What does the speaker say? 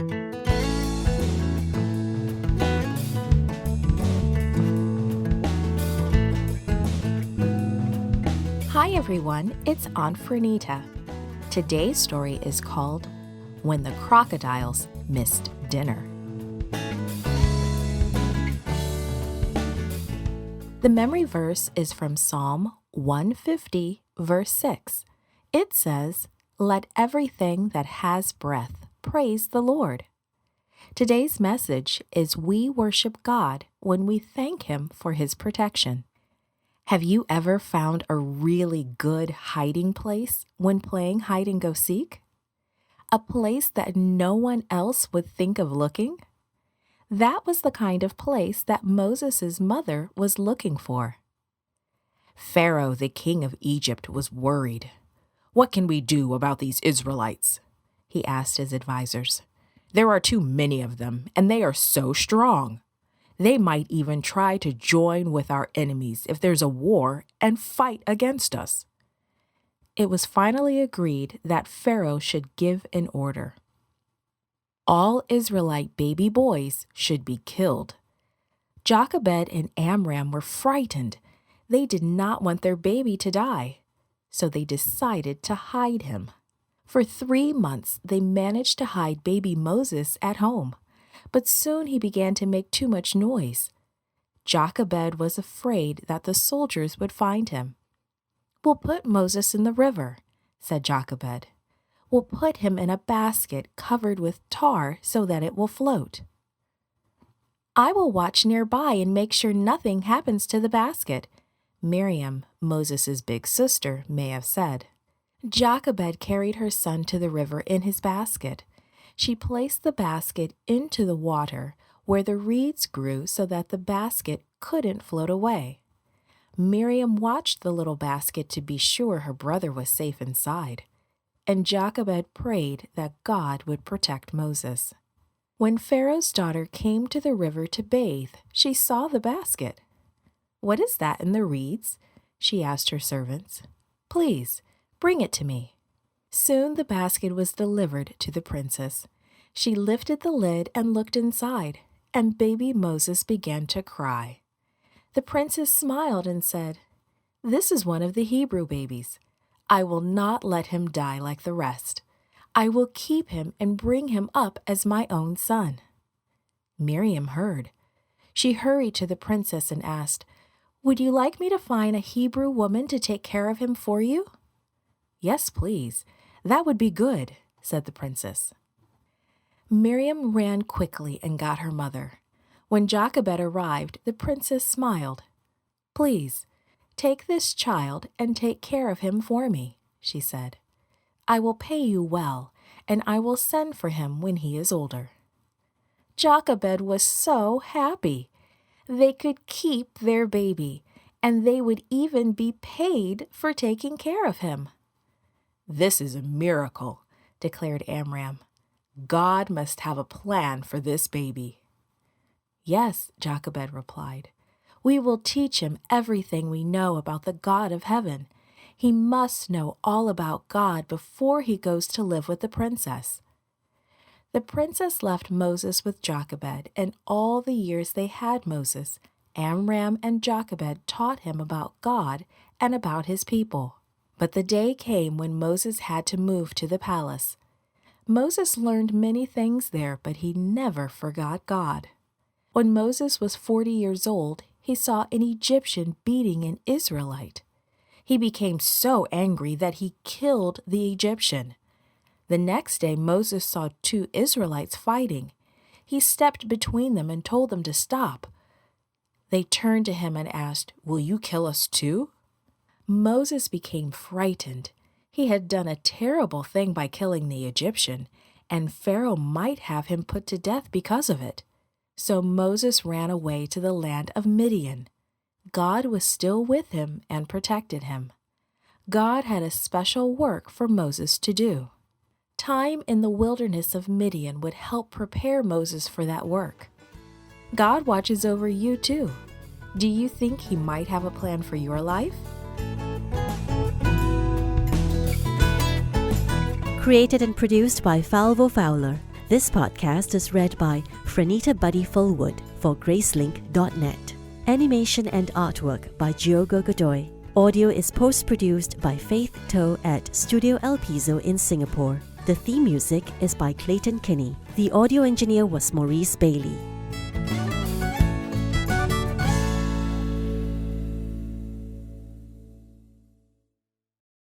Hi everyone, it's Aunt Fernita. Today's story is called When the Crocodiles Missed Dinner. The memory verse is from Psalm 150, verse 6. It says, "Let everything that has breath praise the Lord." Today's message is we worship God when we thank Him for His protection. Have you ever found a really good hiding place when playing hide and go seek? A place that no one else would think of looking? That was the kind of place that Moses' mother was looking for. Pharaoh, the king of Egypt, was worried. "What can we do about these Israelites?" he asked his advisors. "There are too many of them, and they are so strong. They might even try to join with our enemies if there's a war and fight against us." It was finally agreed that Pharaoh should give an order. All Israelite baby boys should be killed. Jochebed and Amram were frightened. They did not want their baby to die, so they decided to hide him. For 3 months, they managed to hide baby Moses at home, but soon he began to make too much noise. Jochebed was afraid that the soldiers would find him. "We'll put Moses in the river," said Jochebed. "We'll put him in a basket covered with tar so that it will float. I will watch nearby and make sure nothing happens to the basket," Miriam, Moses' big sister, may have said. Jochebed carried her son to the river in his basket. She placed the basket into the water where the reeds grew so that the basket couldn't float away. Miriam watched the little basket to be sure her brother was safe inside, and Jochebed prayed that God would protect Moses. When Pharaoh's daughter came to the river to bathe, she saw the basket. "What is that in the reeds?" she asked her servants. "Please, bring it to me." Soon the basket was delivered to the princess. She lifted the lid and looked inside, and baby Moses began to cry. The princess smiled and said, "This is one of the Hebrew babies. I will not let him die like the rest. I will keep him and bring him up as my own son." Miriam heard. She hurried to the princess and asked, "Would you like me to find a Hebrew woman to take care of him for you?" "Yes, please. That would be good," said the princess. Miriam ran quickly and got her mother. When Jochebed arrived, the princess smiled. "Please, take this child and take care of him for me," she said. "I will pay you well, and I will send for him when he is older." Jochebed was so happy. They could keep their baby, and they would even be paid for taking care of him. "This is a miracle," declared Amram. "God must have a plan for this baby." "Yes," Jochebed replied. "We will teach him everything we know about the God of heaven. He must know all about God before he goes to live with the princess." The princess left Moses with Jochebed, and all the years they had Moses, Amram and Jochebed taught him about God and about his people. But the day came when Moses had to move to the palace. Moses learned many things there, but he never forgot God. When Moses was 40 years old, he saw an Egyptian beating an Israelite. He became so angry that he killed the Egyptian. The next day, Moses saw 2 Israelites fighting. He stepped between them and told them to stop. They turned to him and asked, "Will you kill us too?" Moses became frightened. He had done a terrible thing by killing the Egyptian, and Pharaoh might have him put to death because of it. So Moses ran away to the land of Midian. God was still with him and protected him. God had a special work for Moses to do. Time in the wilderness of Midian would help prepare Moses for that work. God watches over you too. Do you think He might have a plan for your life? Created and produced by Falvo Fowler. This podcast is read by Franita Buddy Fullwood for Gracelink.net. Animation and artwork by Diogo Godoy. Audio is post-produced by Faith Toe at Studio El Piso in Singapore. The theme music is by Clayton Kinney. The audio engineer was Maurice Bailey.